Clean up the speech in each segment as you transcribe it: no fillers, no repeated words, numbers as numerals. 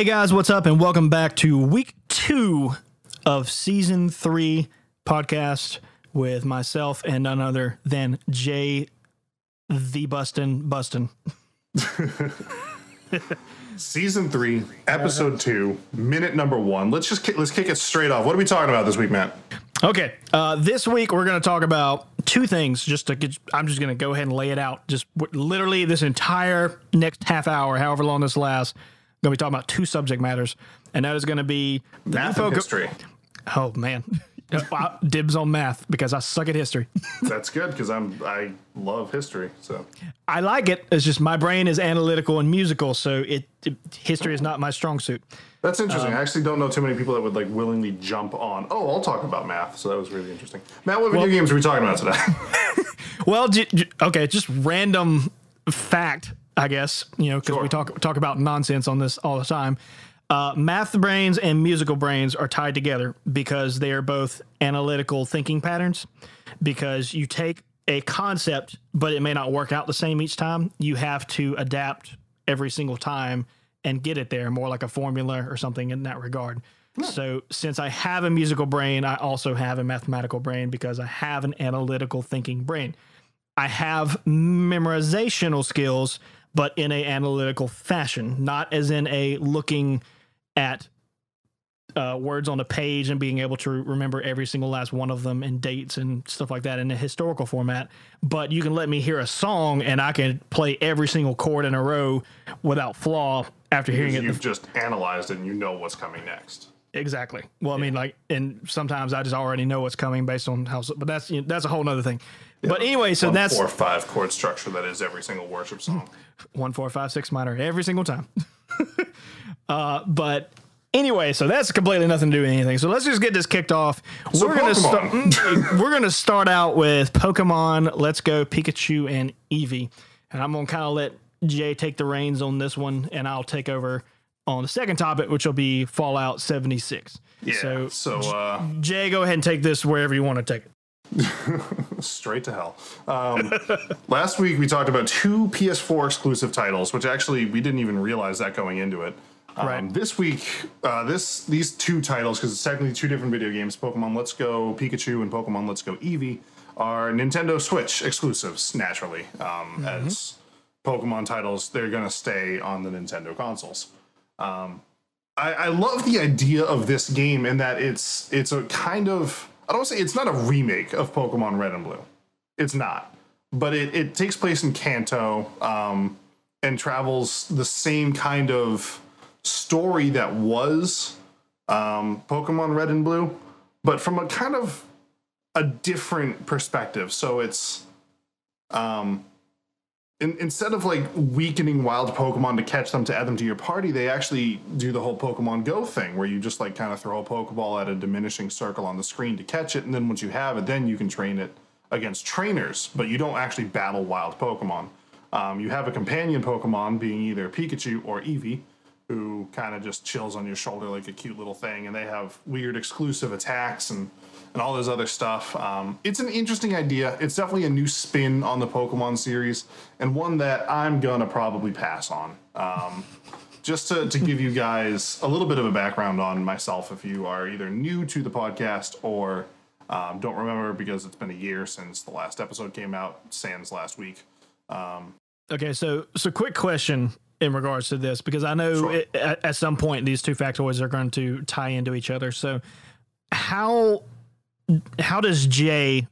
Hey guys, what's up? And welcome back to week 2 of season 3 podcast with myself and none other than Jay the Bustin. Season 3, episode 2, minute number 1. Let's kick it straight off. What are we talking about this week, Matt? Okay, this week we're going to talk about two things. I'm just going to go ahead and lay it out. Just literally this entire next half hour, however long this lasts, I'm going to be talking about two subject matters, and that is going to be math and history. Oh man, dibs on math because I suck at history. That's good because I love history. So I like it. It's just my brain is analytical and musical, so history is not my strong suit. That's interesting. I actually don't know too many people that would like willingly jump on. Oh, I'll talk about math. So that was really interesting. Matt, what video games are we talking about today? Well, okay, just random fact, I guess, because we talk about nonsense on this all the time. Math brains and musical brains are tied together because they are both analytical thinking patterns. Because you take a concept, but it may not work out the same each time. You have to adapt every single time and get it there, more like a formula or something in that regard. Yeah. So since I have a musical brain, I also have a mathematical brain because I have an analytical thinking brain. I have memorizational skills, but in a analytical fashion, not as in a looking at words on a page and being able to remember every single last one of them and dates and stuff like that in a historical format. But you can let me hear a song and I can play every single chord in a row without flaw after hearing it. You've just analyzed it and you know what's coming next. Exactly. Well, yeah. I mean, and sometimes I just already know what's coming based on how, but that's a whole nother thing. Yeah, but anyway, so that's 1-4-5 chord structure. That is every single worship song. 1-4-5-6 minor every single time. But anyway, so that's completely nothing to do with anything. So let's just get this kicked off. So we're gonna start out with Pokemon Let's Go Pikachu and Eevee, and I'm gonna kind of let Jay take the reins on this one, and I'll take over on the second topic, which will be Fallout 76. Yeah. So Jay, go ahead and take this wherever you want to take it. Straight to hell. Last week we talked about 2 PS4 exclusive titles, which actually we didn't even realize that going into it. Right. This week, these 2 titles, because it's technically 2 different video games, Pokemon Let's Go Pikachu and Pokemon Let's Go Eevee, are Nintendo Switch exclusives, naturally. As Pokemon titles, they're going to stay on the Nintendo consoles. I love the idea of this game in that it's a kind of, I don't want to say it's not a remake of Pokemon Red and Blue. It's not. But it takes place in Kanto and travels the same kind of story that was Pokemon Red and Blue, but from a kind of a different perspective. So it's instead of like weakening wild Pokemon to catch them to add them to your party, they actually do the whole Pokemon Go thing where you just like kind of throw a Pokeball at a diminishing circle on the screen to catch it, and then once you have it, then you can train it against trainers, but you don't actually battle wild Pokemon. You have a companion Pokemon being either Pikachu or Eevee, who kind of just chills on your shoulder like a cute little thing, and they have weird exclusive attacks and all this other stuff. It's an interesting idea. It's definitely a new spin on the Pokemon series, and one that I'm gonna probably pass on. Just to give you guys a little bit of a background on myself, if you are either new to the podcast or don't remember because it's been a year since the last episode came out, sans last week. Okay, so quick question in regards to this, because I know at some point these 2 factoids are going to tie into each other. So how does Jay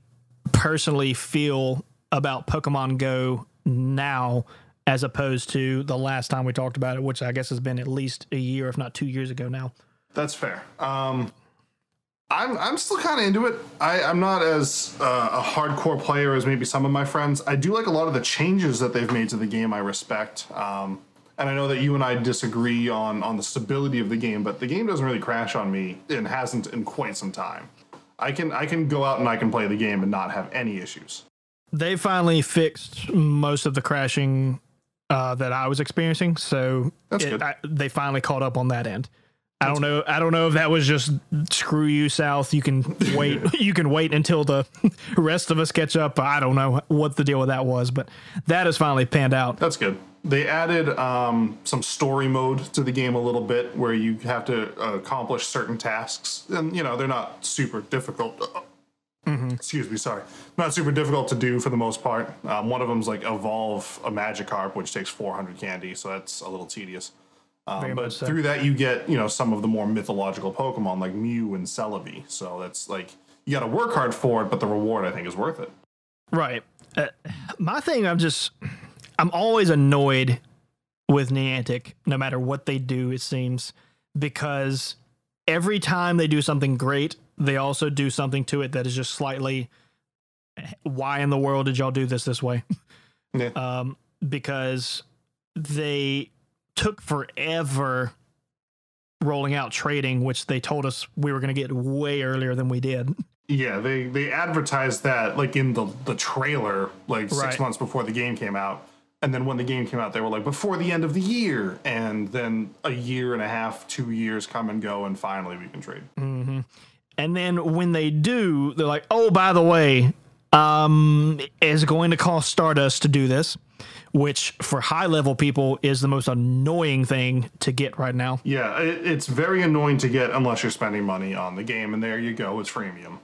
personally feel about Pokemon Go now as opposed to the last time we talked about it, which I guess has been at least a year, if not 2 years ago now? That's fair. I'm still kind of into it. I'm not as a hardcore player as maybe some of my friends. I do like a lot of the changes that they've made to the game. I respect. And I know that you and I disagree on the stability of the game, but the game doesn't really crash on me and hasn't in quite some time. I can go out and I can play the game and not have any issues. They finally fixed most of the crashing that I was experiencing, so that's good. They finally caught up on that end. I don't know if that was just screw you, South. You can wait. You can wait until the rest of us catch up. I don't know what the deal with that was, but that has finally panned out. That's good. They added some story mode to the game a little bit, where you have to accomplish certain tasks, and they're not super difficult. Excuse me, sorry, not super difficult to do for the most part. One of them's like evolve a Magikarp, which takes 400 candy, so that's a little tedious. But through that, you get some of the more mythological Pokemon like Mew and Celebi. So that's like you got to work hard for it, but the reward I think is worth it. Right. My thing, I'm always annoyed with Niantic, no matter what they do. It seems because every time they do something great, they also do something to it that is just slightly, why in the world did y'all do this way? Yeah. Because they took forever rolling out trading, which they told us we were going to get way earlier than we did. Yeah, they advertised that like in the trailer like 6 months before the game came out. And then when the game came out, they were like, before the end of the year. And then a year and a half, 2 years come and go, and finally we can trade. Mm-hmm. And then when they do, they're like, oh, by the way, it's going to cost Stardust to do this, which for high-level people is the most annoying thing to get right now. Yeah, it's very annoying to get unless you're spending money on the game. And there you go, it's freemium.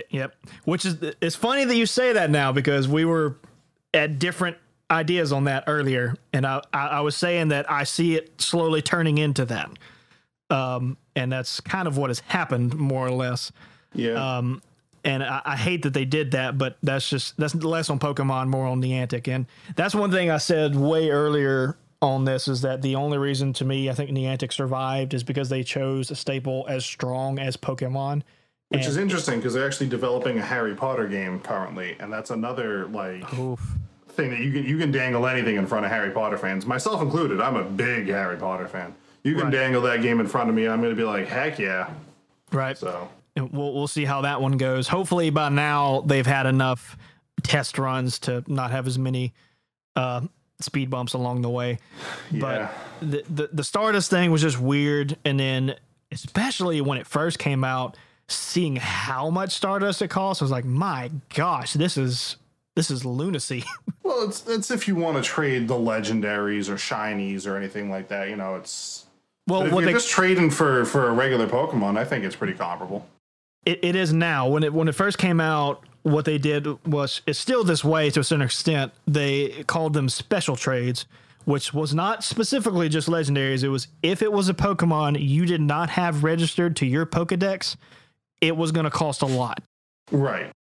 Yep. Which is, it's funny that you say that now, because we were at different ideas on that earlier, and I was saying that I see it slowly turning into that, and that's kind of what has happened, more or less. Yeah. And I hate that they did that, but that's less on Pokemon, more on Niantic. And that's one thing I said way earlier on this, is that the only reason to me I think Niantic survived is because they chose a staple as strong as Pokemon. Which is interesting, because they're actually developing a Harry Potter game currently, and that's another thing that you can dangle anything in front of Harry Potter fans, myself included. I'm a big Harry Potter fan. You can dangle that game in front of me, I'm going to be like, heck yeah. Right. So we'll see how that one goes. Hopefully by now they've had enough test runs to not have as many speed bumps along the way. Yeah. But the Stardust thing was just weird, and then especially when it first came out, seeing how much Stardust it costs, I was like, my gosh, this is lunacy. Well, it's if you want to trade the legendaries or shinies or anything like that, it's. Well, if you're just trading for a regular Pokemon, I think it's pretty comparable. It is now. When it first came out, what they did was, it's still this way to a certain extent. They called them special trades, which was not specifically just legendaries. It was, if it was a Pokemon you did not have registered to your Pokedex, it was going to cost a lot. Right.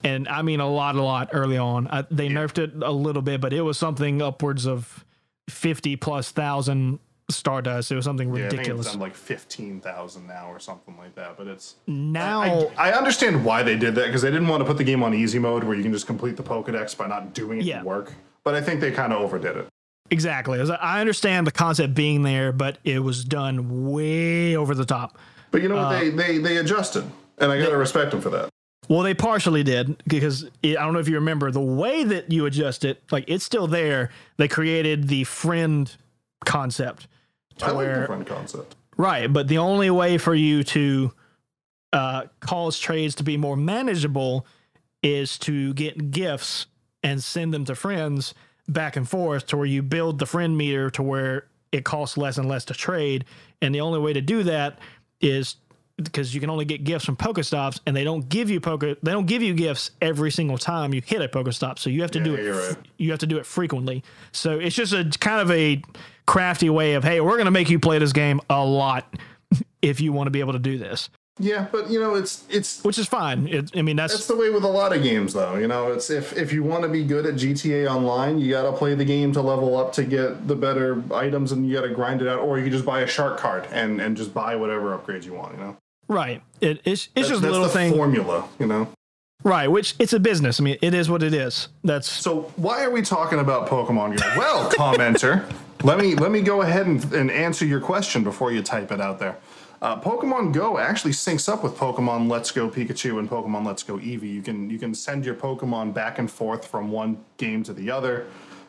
And I mean a lot early on. They nerfed it a little bit, but it was something upwards of 50,000+ Stardust. It was something ridiculous. I think it's like 15,000 now or something like that. But it's now. I understand why they did that, because they didn't want to put the game on easy mode where you can just complete the Pokedex by not doing it to work. But I think they kind of overdid it. Exactly. I understand the concept being there, but it was done way over the top. But you know what? They adjusted, and I got to respect them for that. Well, they partially did, because I don't know if you remember the way that you adjust it. Like, it's still there. They created the friend concept. I like the friend concept. Right, but the only way for you to cause trades to be more manageable is to get gifts and send them to friends back and forth, to where you build the friend meter to where it costs less and less to trade. And the only way to do that is because you can only get gifts from Pokestops, and they don't give you gifts every single time you hit a Pokestop. So you have to do it. Right. You have to do it frequently. So it's just a kind of a crafty way of, hey, we're going to make you play this game a lot if you want to be able to do this. Yeah, but it's which is fine. I mean, that's the way with a lot of games, though. It's if you want to be good at GTA Online, you got to play the game to level up to get the better items, and you got to grind it out, or you can just buy a shark card and just buy whatever upgrades you want. Right. It's just a little thing. Formula, Right, which it's a business. I mean, it is what it is. So why are we talking about Pokemon Go? Well, commenter, let me go ahead and answer your question before you type it out there. Pokemon Go actually syncs up with Pokemon Let's Go Pikachu and Pokemon Let's Go Eevee. You can send your Pokemon back and forth from one game to the other,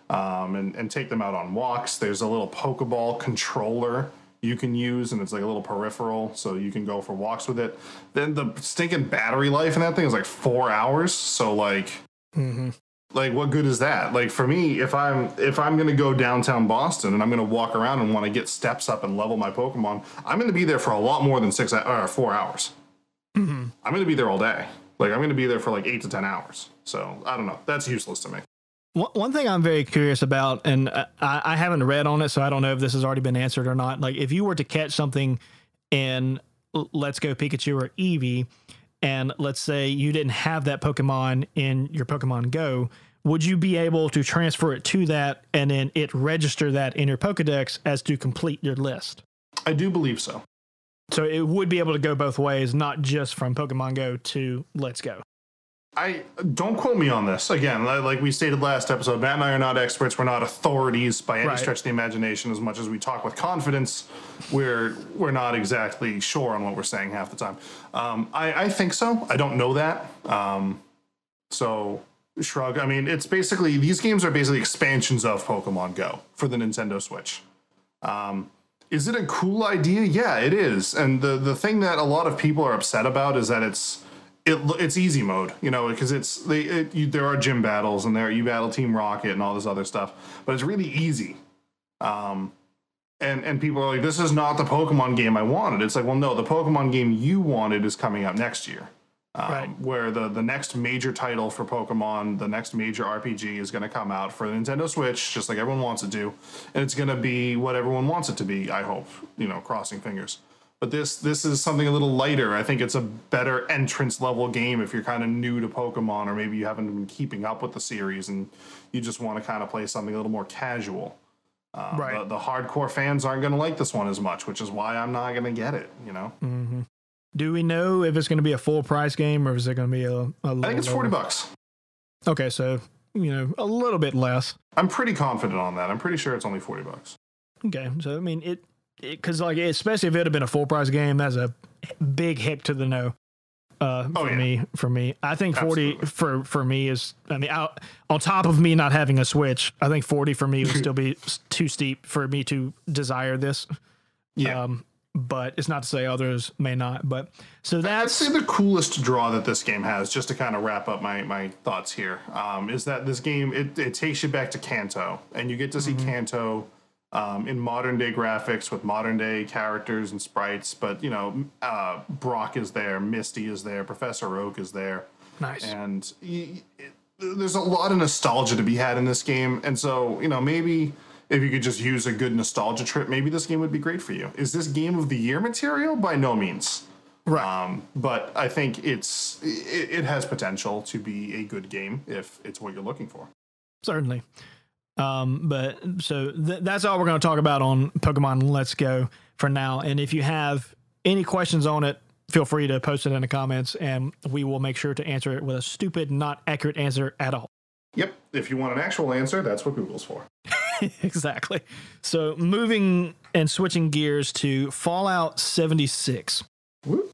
and take them out on walks. There's a little Pokeball controller you can use, and it's like a little peripheral, so you can go for walks with it. Then the stinking battery life in that thing is like 4 hours. So like, Like, what good is that? Like, for me, if I'm gonna go downtown Boston and I'm gonna walk around and want to get steps up and level my Pokemon, I'm gonna be there for a lot more than 4 hours. I'm gonna be there all day. Like, I'm gonna be there for like 8 to 10 hours. So I don't know. That's useless to me. One thing I'm very curious about, and I haven't read on it, so I don't know if this has already been answered or not. Like, if you were to catch something in Let's Go Pikachu or Eevee, and let's say you didn't have that Pokemon in your Pokemon Go, would you be able to transfer it to that and then it register that in your Pokedex as to complete your list? I do believe so. So it would be able to go both ways, not just from Pokemon Go to Let's Go. I don't quote me on this. Again, like we stated last episode, Matt and I are not experts. We're not authorities by any stretch of the imagination. As much as we talk with confidence, we're not exactly sure on what we're saying half the time. I think so. I don't know that. So shrug. I mean, it's basically, these games are basically expansions of Pokemon Go for the Nintendo Switch. Is it a cool idea? Yeah, it is. And the thing that a lot of people are upset about is that it's easy mode, you know, because there are gym battles and you battle Team Rocket and all this other stuff, but it's really easy. And people are like, this is not the Pokemon game I wanted. It's like, well, no, the Pokemon game you wanted is coming out next year. Where the next major title for Pokemon, the next major RPG is going to come out for the Nintendo Switch, just like everyone wants it to, and it's going to be what everyone wants it to be, I hope, you know, crossing fingers. But this is something a little lighter. I think it's a better entrance level game if you're kind of new to Pokemon, or maybe you haven't been keeping up with the series and you just want to kind of play something a little more casual. The hardcore fans aren't going to like this one as much, which is why I'm not going to get it, you know? Mm-hmm. Do we know if it's going to be a full price game or is it going to be a I think it's $40. Okay, so, you know, a little bit less. I'm pretty confident on that. I'm pretty sure it's only $40. Okay, so, I mean, because like, especially if it had been a full price game, that's a big hit to the no. For me, I think 40 for me is, I mean, on top of me not having a Switch, I think 40 for me would still be too steep for me to desire this. Yeah. But it's not to say others may not. But so that's, I'd say the coolest draw that this game has, just to kind of wrap up my thoughts here, is that this game, it takes you back to Kanto, and you get to see Kanto in modern day graphics with modern day characters and sprites. But, you know, Brock is there, Misty is there, Professor Oak is there. Nice. And there's a lot of nostalgia to be had in this game. And so, you know, maybe if you could just use a good nostalgia trip, maybe this game would be great for you. Is this game of the year material? By no means. Right. But I think it has potential to be a good game if it's what you're looking for. Certainly. But so that's all we're going to talk about on Pokemon Let's Go for now. And if you have any questions on it, feel free to post it in the comments and we will make sure to answer it with a stupid, not accurate answer at all. Yep. If you want an actual answer, that's what Google's for. Exactly. So moving and switching gears to Fallout 76. Whoop.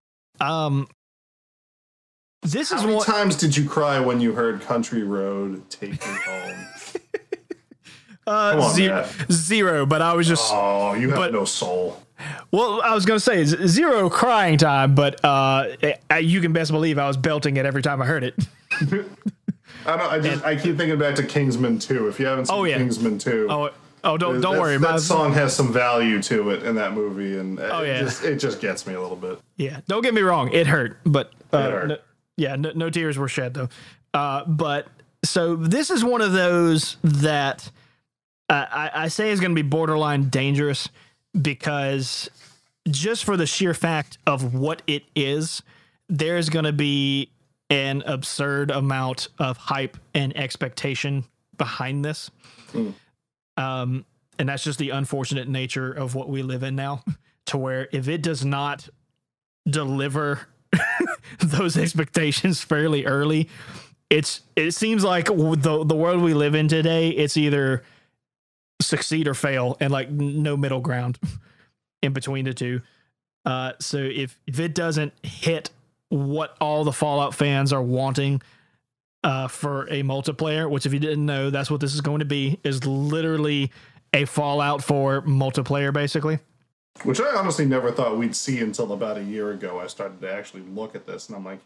This How is many times did you cry when you heard Country Road Take Me Home? Zero, but I was just... Oh, you have no soul. Well, I was going to say zero crying time, but you can best believe I was belting it every time I heard it. I keep thinking back to Kingsman 2. If you haven't seen Kingsman 2, don't worry. That song has some value to it in that movie, and it just gets me a little bit. Yeah, don't get me wrong, it hurt, but it hurt. No tears were shed though. But so this is one of those that I say is going to be borderline dangerous because just for the sheer fact of what it is, there's going to be an absurd amount of hype and expectation behind this. And that's just the unfortunate nature of what we live in now, to where if it does not deliver those expectations fairly early, it seems like the world we live in today, it's either succeed or fail and like no middle ground in between the two. So if it doesn't hit what all the Fallout fans are wanting for a multiplayer, which if you didn't know, that's what this is going to be, is literally a Fallout 4 multiplayer, basically. Which I honestly never thought we'd see until about a year ago. I started to actually look at this, and I'm like,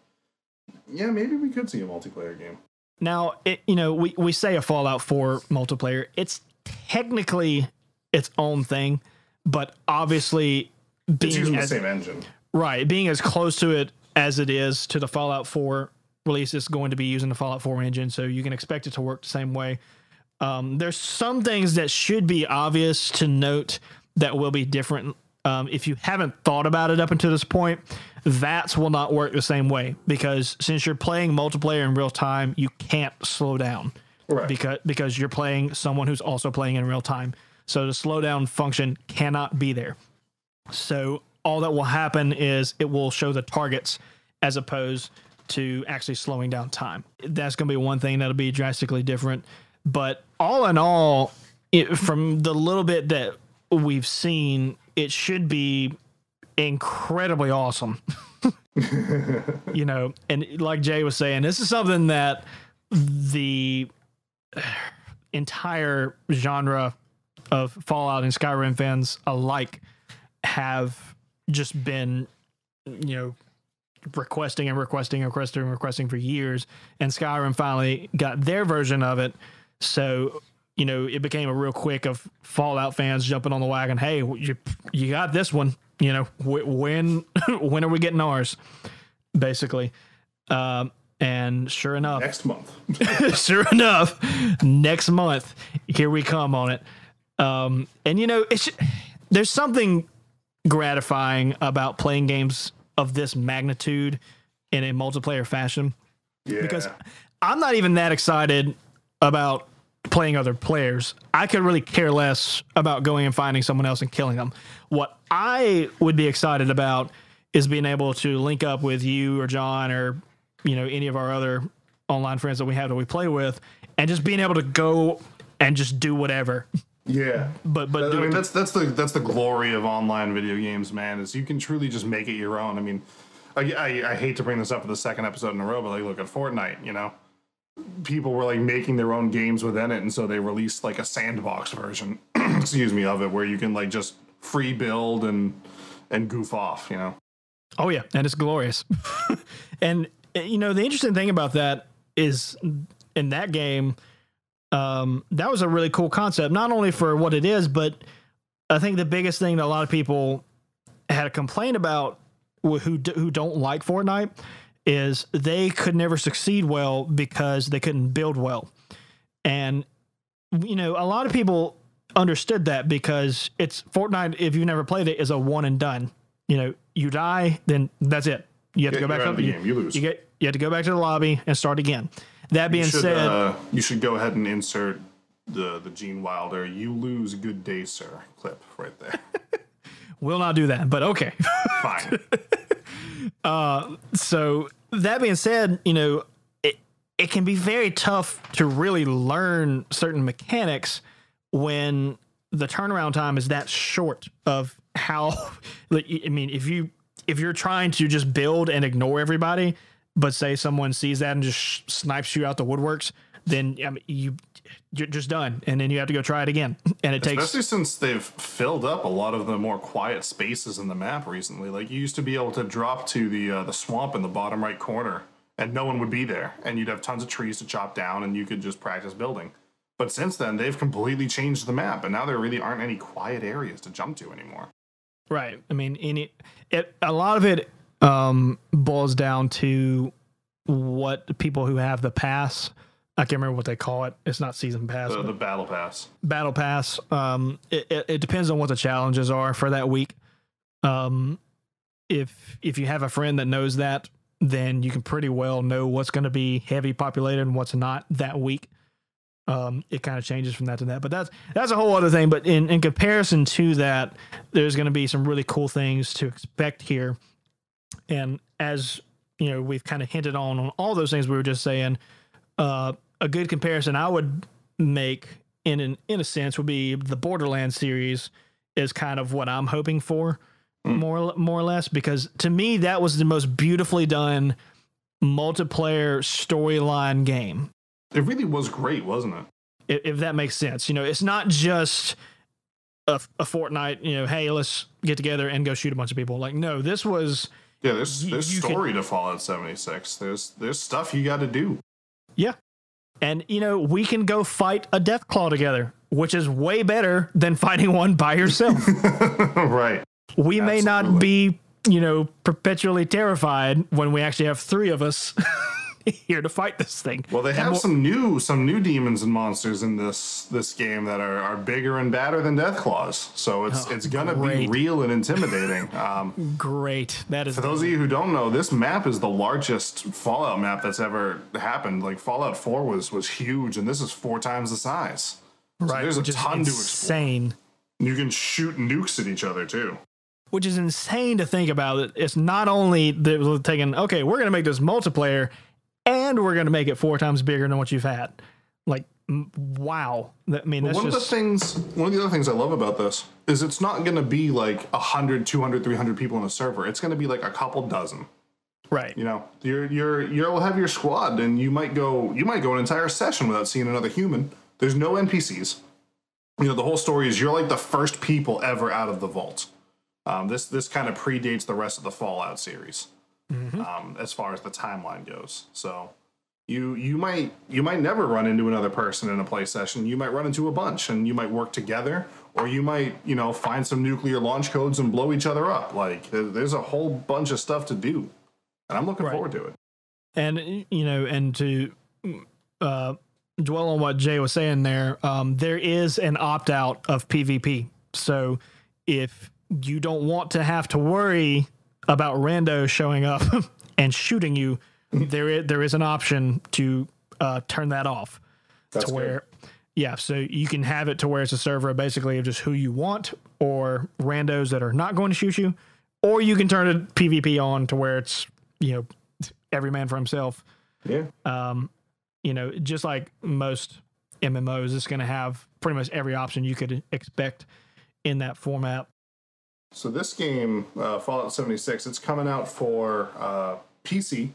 yeah, maybe we could see a multiplayer game. Now, we say a Fallout 4 multiplayer. It's technically its own thing, but obviously it's using the same engine. Right. Being as close to it as it is to the Fallout 4 release, it's going to be using the Fallout 4 engine, so you can expect it to work the same way. There's some things that should be obvious to note that will be different. If you haven't thought about it up until this point, VATS will not work the same way, because since you're playing multiplayer in real time, you can't slow down. Right. Because you're playing someone who's also playing in real time. So the slowdown function cannot be there. So all that will happen is it will show the targets as opposed to actually slowing down time. That's going to be one thing that'll be drastically different. But all in all, from the little bit that we've seen, it should be incredibly awesome. And like Jay was saying, this is something that the entire genre of Fallout and Skyrim fans alike have just been, requesting for years, and Skyrim finally got their version of it. So, it became a real quick of Fallout fans jumping on the wagon. Hey, you got this one, when are we getting ours? Basically. And sure enough, next month, next month, here we come on it. And there's something gratifying about playing games of this magnitude in a multiplayer fashion. Yeah. Because I'm not even that excited about playing other players. I could really care less about going and finding someone else and killing them. What I would be excited about is being able to link up with you or John or any of our other online friends that we have that we play with, and just being able to go and just do whatever. Yeah, but I mean that's the glory of online video games, man. Is you can truly just make it your own. I mean, I hate to bring this up for the second episode in a row, but like look at Fortnite. People were like making their own games within it, and so they released like a sandbox version, excuse me, of it where you can like just free build and goof off. Oh yeah, and it's glorious. And the interesting thing about that is in that game, that was a really cool concept, not only for what it is, but I think the biggest thing that a lot of people had a complaint about who don't like Fortnite is they could never succeed well because they couldn't build well. And, a lot of people understood that because it's Fortnite, if you've never played it, is a one and done. You die, then that's it. You have to go back to the game. You lose. You have to go back to the lobby and start again. That being said, you should go ahead and insert the Gene Wilder "You lose, good day, sir" clip right there. We'll not do that, but okay. Fine. So that being said, it can be very tough to really learn certain mechanics when the turnaround time is that short of how. I mean, if you're trying to just build and ignore everybody, but say someone sees that and just snipes you out the woodworks, then you're just done, and then you have to go try it again. And it takes, especially since they've filled up a lot of the more quiet spaces in the map recently. Like you used to be able to drop to the swamp in the bottom right corner, and no one would be there, and you'd have tons of trees to chop down, and you could just practice building. But since then, they've completely changed the map, and now there really aren't any quiet areas to jump to anymore. Right. I mean, a lot of it boils down to what the people who have the pass, I can't remember what they call it. It's not season pass. The battle pass. Battle pass. It depends on what the challenges are for that week. If you have a friend that knows that, then you can pretty well know what's going to be heavy populated and what's not that week. It kind of changes from that to that, but that's a whole other thing. But in comparison to that, there's going to be some really cool things to expect here. And as we've kind of hinted on all those things we were just saying, a good comparison I would make in a sense would be the Borderlands series is kind of what I'm hoping for, more or less, because to me that was the most beautifully done multiplayer storyline game. It really was great, wasn't it? If that makes sense. It's not just a Fortnite, hey, let's get together and go shoot a bunch of people. Like, no, this was... Yeah, there's story to Fallout 76. There's stuff you got to do. Yeah. And, you know, we can go fight a Deathclaw together, which is way better than fighting one by yourself. Right. We may not be, you know, perpetually terrified when we actually have 3 of us here to fight this thing. Well, they have some new demons and monsters in this game that are bigger and badder than Deathclaws. So it's gonna be real and intimidating. Great. That is for those of you who don't know, this map is the largest Fallout map that's ever happened. Like Fallout 4 was huge, and this is 4 times the size. So right. There's a ton to explore. Insane. You can shoot nukes at each other too. Which is insane to think about. It. It's not only that we're taking, okay, we're going to make this multiplayer and we're going to make it 4 times bigger than what you've had. Like, wow. I mean, that's one of the other things I love about this is it's not going to be like 100, 200, 300 people in a server. It's going to be like a couple dozen. Right. You know, you'll have your squad, and you might go an entire session without seeing another human. There's no NPCs. You know, the whole story is you're like the first people ever out of the vault. This kind of predates the rest of the Fallout series, as far as the timeline goes. So you might never run into another person in a play session. You might run into a bunch, and you might work together, or you might, you know, find some nuclear launch codes and blow each other up. Like there's a whole bunch of stuff to do, and I'm looking forward to it. And you know, and to dwell on what Jay was saying there, there is an opt out of PvP. So if you don't want to have to worry about randos showing up and shooting you, there is an option to turn that off. That's to where, yeah, so you can have it to where it's a server basically of just who you want, or randos that are not going to shoot you, or you can turn a PvP on to where it's, you know, every man for himself. Yeah. You know, just like most MMOs, it's going to have pretty much every option you could expect in that format. So this game, Fallout 76, it's coming out for PC,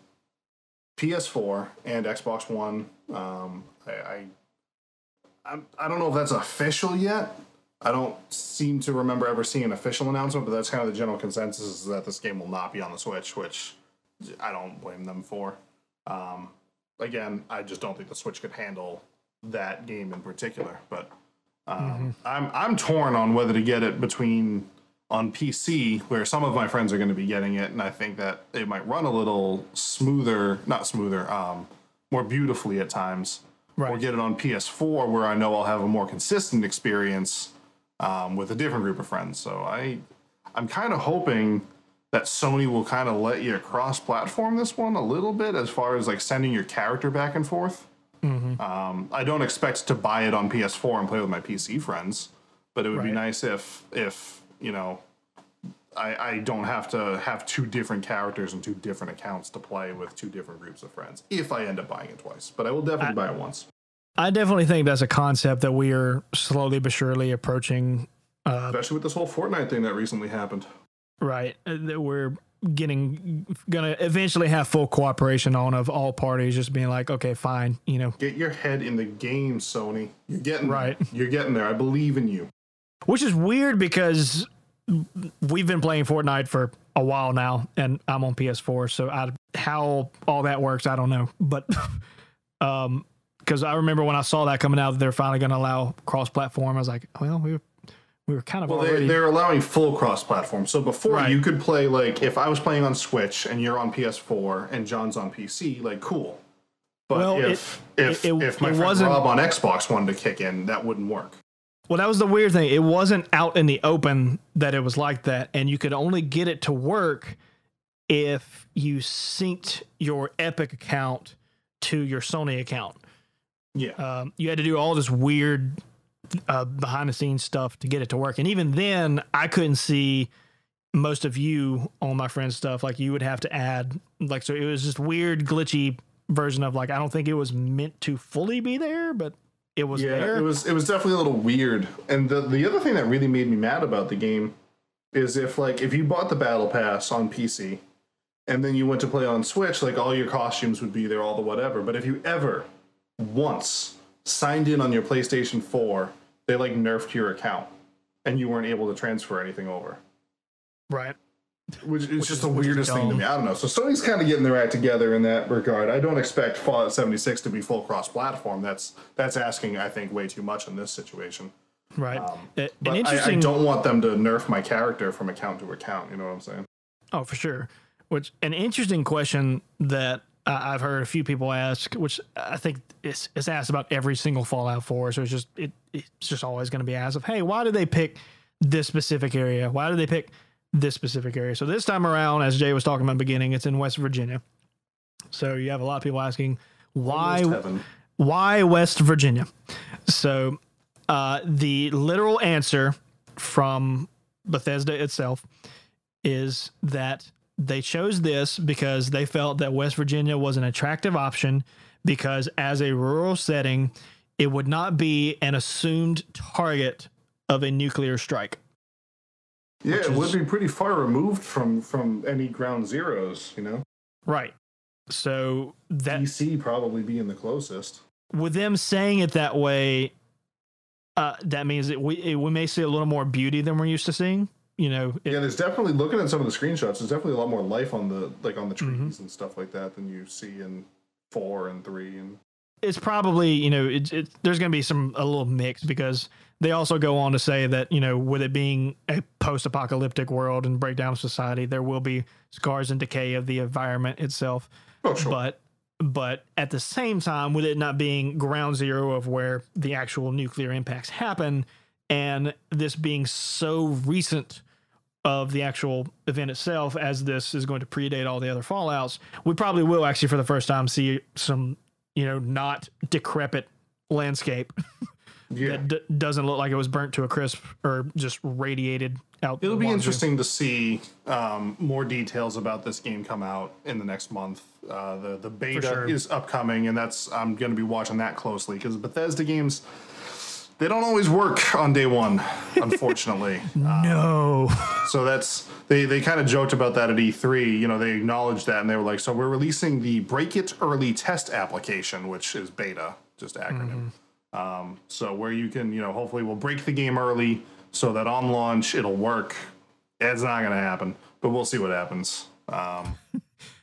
PS4, and Xbox One. I don't know if that's official yet. I don't seem to remember ever seeing an official announcement, but that's kind of the general consensus, is that this game will not be on the Switch, which I don't blame them for. Again, I just don't think the Switch could handle that game in particular. But I'm torn on whether to get it on PC, where some of my friends are going to be getting it, and I think that it might run a little more beautifully at times. Right. Or get it on PS4, where I know I'll have a more consistent experience with a different group of friends. So I'm kind of hoping that Sony will kind of let you cross-platform this one a little bit, as far as like sending your character back and forth. I don't expect to buy it on PS4 and play with my PC friends, but it would be nice if you know, I don't have to have 2 different characters and 2 different accounts to play with 2 different groups of friends, if I end up buying it twice. But I will definitely buy it once. I definitely think that's a concept that we are slowly but surely approaching. Especially with this whole Fortnite thing that recently happened. Right. That we're gonna eventually have full cooperation on, of all parties just being like, okay, fine, you know. Get your head in the game, Sony. You're getting there. You're getting there. I believe in you. Which is weird, because we've been playing Fortnite for a while now, and I'm on PS4, so how all that works, I don't know. But because I remember when I saw that coming out, that they're finally going to allow cross-platform, I was like, well, we were kind of already... They're allowing full cross-platform. So before, you could play, like, if I was playing on Switch and you're on PS4 and John's on PC, like, cool. But if my friend Rob on Xbox wanted to kick in, that wouldn't work. Well, that was the weird thing. It wasn't out in the open that it was like that, and you could only get it to work if you synced your Epic account to your Sony account. Yeah. You had to do all this weird behind-the-scenes stuff to get it to work, and even then, I couldn't see most of you on my friend's stuff. Like, you would have to add, like, so it was just weird, glitchy version of, like, I don't think it was meant to fully be there, but it was there. It was definitely a little weird. And the other thing that really made me mad about the game is if you bought the Battle Pass on PC and then you went to play on Switch, like, all your costumes would be there, all the whatever. But if you ever once signed in on your PlayStation 4, they like nerfed your account and you weren't able to transfer anything over. Right. which is just the weirdest thing to me. I don't know. So Sony's kind of getting their act together in that regard. I don't expect Fallout 76 to be full cross-platform. That's asking, I think, way too much in this situation. Right. But I don't want them to nerf my character from account to account. You know what I'm saying? Oh, for sure. Which an interesting question that I've heard a few people ask, which I think is asked about every single Fallout 4. So it's just always going to be asked of, hey, why did they pick this specific area? Why did they pick this specific area? So this time around, as Jay was talking about in the beginning, it's in West Virginia. So you have a lot of people asking why West Virginia? So the literal answer from Bethesda itself is that they chose this because they felt that West Virginia was an attractive option because as a rural setting, it would not be an assumed target of a nuclear strike. Yeah, it would be pretty far removed from any ground zeros, you know? Right. So that DC probably being the closest. With them saying it that way, that means that we may see a little more beauty than we're used to seeing. You know, there's definitely, looking at some of the screenshots, there's definitely a lot more life on the trees and stuff like that than you see in 4 and 3. And it's probably, you know, there's going to be a little mix because they also go on to say that, you know, with it being a post-apocalyptic world and breakdown of society, there will be scars and decay of the environment itself. Oh, sure. But at the same time, with it not being ground zero of where the actual nuclear impacts happen, and this being so recent of the actual event itself, as this is going to predate all the other Fallouts, we probably will actually for the first time see some, you know, not decrepit landscape that doesn't look like it was burnt to a crisp or just radiated out. It'll be interesting to see more details about this game come out in the next month. The beta is upcoming, and I'm going to be watching that closely because Bethesda games, they don't always work on day one, unfortunately. No. So they kind of joked about that at E3. You know, they acknowledged that and they were like, so we're releasing the Break It Early Test application, which is beta, just acronym. So where you can, you know, hopefully we'll break the game early so that on launch it'll work. It's not going to happen, but we'll see what happens.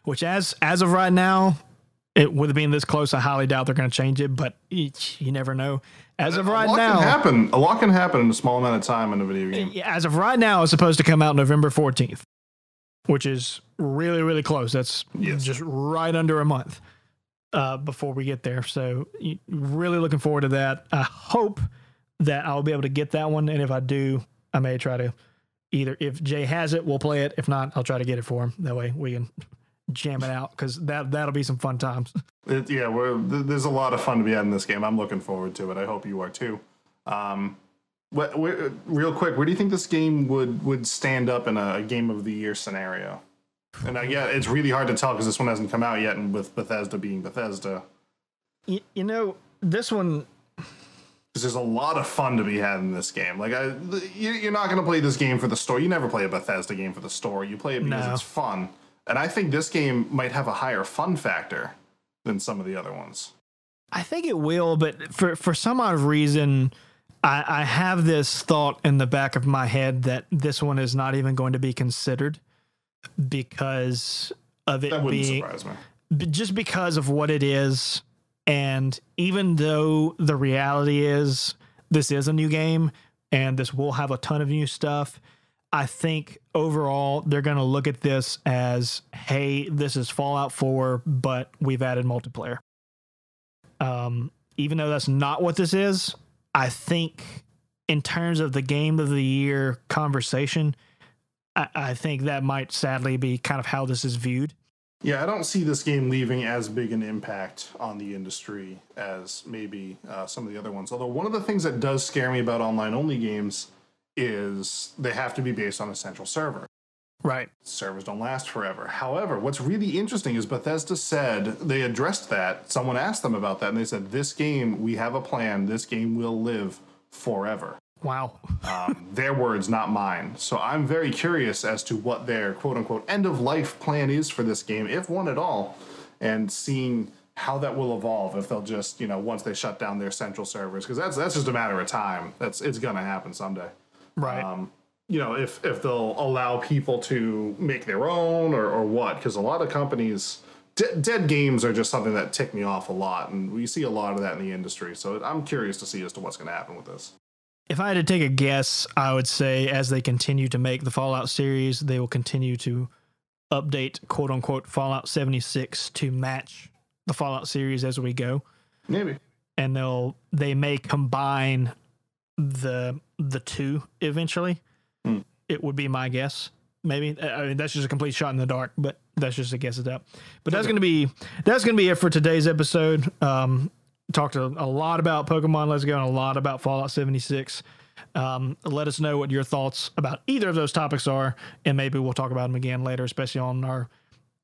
Which as of right now, with it being this close, I highly doubt they're going to change it, but you never know. As of right now, a lot can happen in a small amount of time in a video game. As of right now, it's supposed to come out November 14th, which is really, really close. That's just right under a month before we get there. So really looking forward to that. I hope that I'll be able to get that one. And if I do, I may try to if Jay has it, we'll play it. If not, I'll try to get it for him. That way we can jam it out because that'll be some fun times. There's a lot of fun to be had in this game. I'm looking forward to it. I hope you are too. Real quick, where do you think this game would stand up in a game of the year scenario? And it's really hard to tell because this one hasn't come out yet, and with Bethesda being Bethesda, you know, this one. Because there's a lot of fun to be had in this game. Like, you're not going to play this game for the story. You never play a Bethesda game for the story. You play it because it's fun. And I think this game might have a higher fun factor than some of the other ones. I think it will, but for some odd reason, I have this thought in the back of my head that this one is not even going to be considered because of it being... That wouldn't surprise me. Just because of what it is. And even though the reality is this is a new game and this will have a ton of new stuff, I think overall they're going to look at this as, hey, this is Fallout 4, but we've added multiplayer. Even though that's not what this is, I think in terms of the game of the year conversation, I think that might sadly be kind of how this is viewed. Yeah, I don't see this game leaving as big an impact on the industry as maybe some of the other ones. Although one of the things that does scare me about online-only games is they have to be based on a central server. Right. Servers don't last forever. However, what's really interesting is Bethesda said, they addressed that. Someone asked them about that, and they said, this game, we have a plan. This game will live forever. Wow. Their words, not mine. So I'm very curious as to what their quote-unquote end-of-life plan is for this game, if one at all, and seeing how that will evolve, if they'll just, you know, once they shut down their central servers, because that's just a matter of time. It's going to happen someday. Right. you know, if they'll allow people to make their own or what, because a lot of companies, dead games are just something that tick me off a lot, and we see a lot of that in the industry. So I'm curious to see as to what's going to happen with this. If I had to take a guess, I would say as they continue to make the Fallout series, they will continue to update quote unquote Fallout 76 to match the Fallout series as we go. Maybe. And they may combine the two eventually. It would be my guess. Maybe. I mean, that's just a complete shot in the dark, but that's just a guess at that. But that's gonna be it for today's episode. Talked a lot about Pokemon Let's Go and a lot about Fallout 76. Let us know what your thoughts about either of those topics are, and maybe we'll talk about them again later, especially on our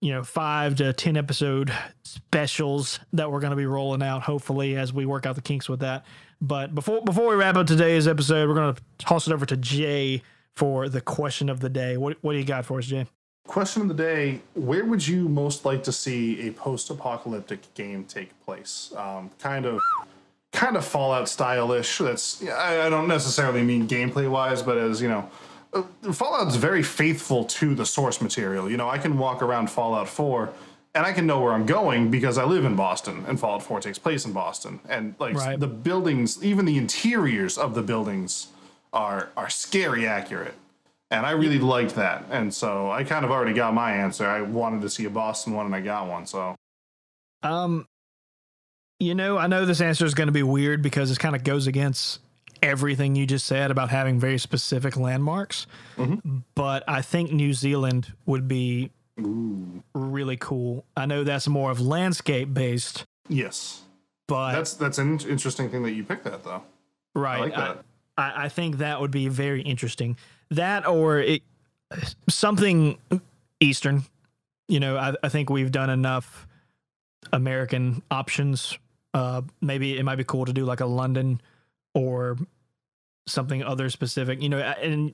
5 to 10 episode specials that we're going to be rolling out, hopefully, as we work out the kinks with that. But before we wrap up today's episode, we're going to toss it over to Jay for the question of the day. What do you got for us, Jay? Question of the day: where would you most like to see a post-apocalyptic game take place? Kind of Fallout stylish. That's, I don't necessarily mean gameplay-wise, but as Fallout's very faithful to the source material. I can walk around Fallout 4 and I can know where I'm going because I live in Boston, and Fallout 4 takes place in Boston. And right. The buildings, even the interiors of the buildings are scary accurate. And I really liked that. And so I kind of already got my answer. I wanted to see a Boston one and I got one. So I know this answer is going to be weird because it kind of goes against everything you just said about having very specific landmarks. Mm-hmm. But I think New Zealand would be really cool. I know that's more of landscape based. Yes. But that's an interesting thing that you picked that, though. Right. I like that. I think that would be very interesting. That or something Eastern. I think we've done enough American options. Maybe it might be cool to do like a London or something other specific. And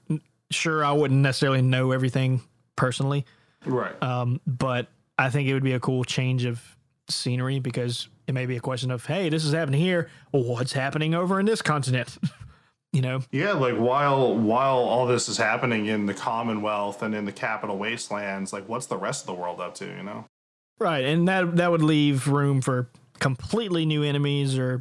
sure, I wouldn't necessarily know everything personally. Right. But I think it would be a cool change of scenery because it may be a question of, hey, this is happening here. Well, what's happening over in this continent? Yeah, like while all this is happening in the Commonwealth and in the capital wastelands, like what's the rest of the world up to, Right, and that would leave room for completely new enemies or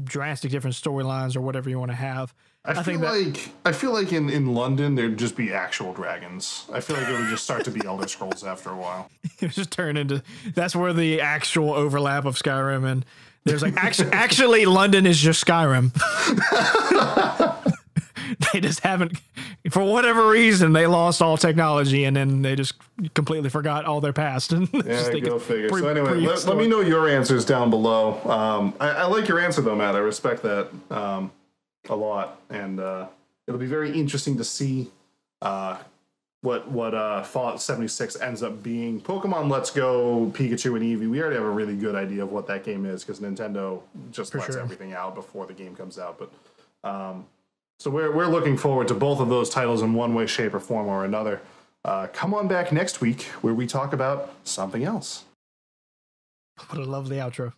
drastic different storylines or whatever you want to have. I feel like in London there'd just be actual dragons. I feel like it would just start to be Elder Scrolls after a while. It would just turn into, that's where the actual overlap of Skyrim, and there's like actually London is just Skyrim. They just haven't, for whatever reason, they lost all technology and then they just completely forgot all their past. And yeah, go figure. So anyway, let me know your answers down below. I like your answer though, Matt. I respect that a lot, and it'll be very interesting to see what Fallout 76 ends up being. Pokemon Let's Go, Pikachu and Eevee, we already have a really good idea of what that game is because Nintendo just lets everything out before the game comes out. But so we're looking forward to both of those titles in one way, shape, or form or another. Come on back next week where we talk about something else. What a lovely outro.